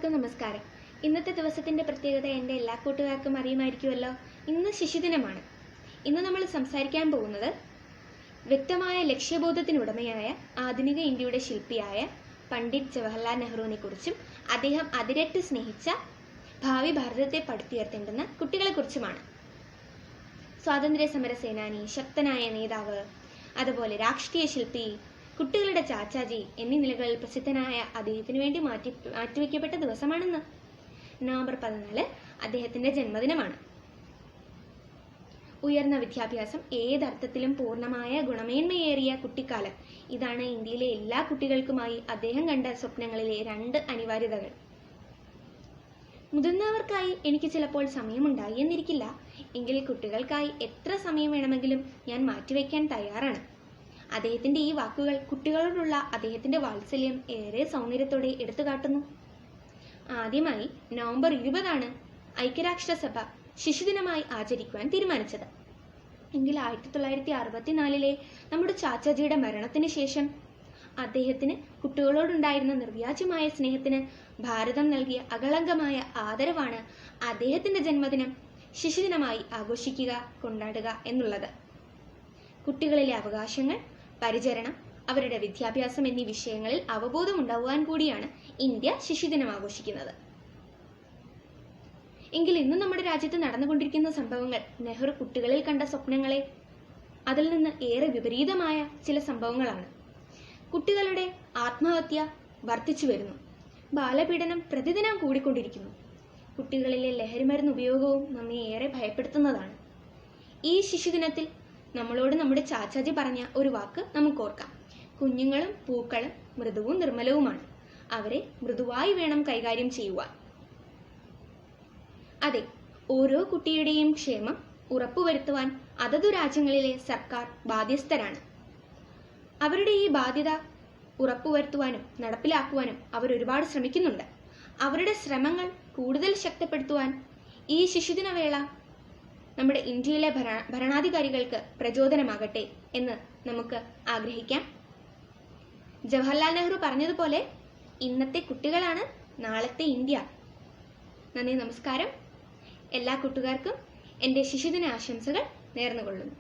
എല്ലാവർക്കും നമസ്കാരം. ഇന്നത്തെ ദിവസത്തിൻ്റെ പ്രത്യേകത എൻ്റെ എല്ലാ കൂട്ടുകാർക്കും അറിയുമായിരിക്കുമല്ലോ. ഇന്ന് ശിശുദിനമാണ്. ഇന്ന് നമ്മൾ സംസാരിക്കാൻ പോകുന്നത് വ്യക്തമായ ലക്ഷ്യബോധത്തിനുടമയായ ആധുനിക ഇന്ത്യയുടെ ശില്പിയായ പണ്ഡിറ്റ് ജവഹർലാൽ നെഹ്റുവിനെ കുറിച്ചും അദ്ദേഹം അതിരറ്റ് സ്നേഹിച്ച ഭാവി ഭാരതത്തെ പടുത്തുയർത്തേണ്ടുന്ന കുട്ടികളെക്കുറിച്ചുമാണ്. സ്വാതന്ത്ര്യ സമര സേനാനി, ശക്തനായ നേതാവ്, അതുപോലെ രാഷ്ട്രീയ ശില്പി, കുട്ടികളുടെ ചാച്ചാജി എന്നീ നിലകളിൽ പ്രസിദ്ധനായ അദ്ദേഹത്തിന് വേണ്ടി മാറ്റിവെക്കപ്പെട്ട ദിവസമാണെന്ന്. നവംബർ 14 അദ്ദേഹത്തിന്റെ ജന്മദിനമാണ്. ഉയർന്ന വിദ്യാഭ്യാസം, ഏതർത്ഥത്തിലും പൂർണ്ണമായ ഗുണമേന്മയേറിയ കുട്ടിക്കാലം, ഇതാണ് ഇന്ത്യയിലെ എല്ലാ കുട്ടികൾക്കുമായി അദ്ദേഹം കണ്ട സ്വപ്നങ്ങളിലെ 2 അനിവാര്യതകൾ. മുതിർന്നവർക്കായി എനിക്ക് ചിലപ്പോൾ സമയമുണ്ടായി എന്നിരിക്കില്ല, എങ്കിൽ കുട്ടികൾക്കായി എത്ര സമയം വേണമെങ്കിലും ഞാൻ മാറ്റിവെക്കാൻ തയ്യാറാണ്. അദ്ദേഹത്തിന്റെ ഈ വാക്കുകൾ കുട്ടികളോടുള്ള അദ്ദേഹത്തിന്റെ വാത്സല്യം ഏറെ സൗന്ദര്യത്തോടെ എടുത്തുകാട്ടുന്നു. ആദ്യമായി നവംബർ 20 ഐക്യരാഷ്ട്രസഭ ശിശുദിനമായി ആചരിക്കുവാൻ തീരുമാനിച്ചത്. എങ്കിൽ 1964 നമ്മുടെ ചാച്ചാജിയുടെ മരണത്തിന് ശേഷം അദ്ദേഹത്തിന് കുട്ടികളോടുണ്ടായിരുന്ന നിർവ്യാജമായ സ്നേഹത്തിന് ഭാരതം നൽകിയ അകളങ്കമായ ആദരവാണ് അദ്ദേഹത്തിന്റെ ജന്മദിനം ശിശുദിനമായി ആഘോഷിക്കുക, കൊണ്ടാടുക എന്നുള്ളത്. കുട്ടികളിലെ അവകാശങ്ങൾ, പരിചരണം, അവരുടെ വിദ്യാഭ്യാസം എന്നീ വിഷയങ്ങളിൽ അവബോധം ഉണ്ടാവാൻ കൂടിയാണ് ഇന്ത്യ ശിശുദിനം ആഘോഷിക്കുന്നത്. എങ്കിൽ ഇന്ന് നമ്മുടെ രാജ്യത്ത് നടന്നുകൊണ്ടിരിക്കുന്ന സംഭവങ്ങൾ, നെഹ്റു കുട്ടികളിൽ കണ്ട സ്വപ്നങ്ങളെ അതിൽ നിന്ന് ഏറെ വിപരീതമായ ചില സംഭവങ്ങളാണ്. കുട്ടികളുടെ ആത്മഹത്യ വർദ്ധിച്ചു വരുന്നു. ബാലപീഡനം പ്രതിദിനം കൂടിക്കൊണ്ടിരിക്കുന്നു. കുട്ടികളിലെ ലഹരിമരുന്ന് ഉപയോഗവും നമ്മെ ഏറെ ഭയപ്പെടുത്തുന്നതാണ്. ഈ ശിശുദിനത്തിൽ നമ്മളോട് നമ്മുടെ ചാച്ചാജി പറഞ്ഞ ഒരു വാക്ക് നമുക്ക് ഓർക്കാം: കുഞ്ഞുങ്ങളും പൂക്കളും മൃദുവും നിർമ്മലവുമാണ്, അവരെ മൃദുവായി വേണം കൈകാര്യം ചെയ്യുവാൻ. അതെ, ഓരോ കുട്ടിയുടെയും ക്ഷേമം ഉറപ്പുവരുത്തുവാൻ അതതു രാജ്യങ്ങളിലെ സർക്കാർ ബാധ്യസ്ഥരാണ്. അവരുടെ ഈ ബാധ്യത ഉറപ്പുവരുത്തുവാനും നടപ്പിലാക്കുവാനും അവർ ഒരുപാട് ശ്രമിക്കുന്നുണ്ട്. അവരുടെ ശ്രമങ്ങൾ കൂടുതൽ ശക്തിപ്പെടുത്തുവാൻ ഈ ശിശുദിന വേള നമ്മുടെ ഇന്ത്യയിലെ ഭരണാധികാരികൾക്ക് പ്രചോദനമാകട്ടെ എന്ന് നമുക്ക് ആഗ്രഹിക്കാം. ജവഹർലാൽ നെഹ്റു പറഞ്ഞതുപോലെ, ഇന്നത്തെ കുട്ടികളാണ് നാളത്തെ ഇന്ത്യ. നന്ദി, നമസ്കാരം. എല്ലാ കൂട്ടുകാർക്കും എൻ്റെ ശിശുദിന ആശംസകൾ നേർന്നുകൊള്ളുന്നു.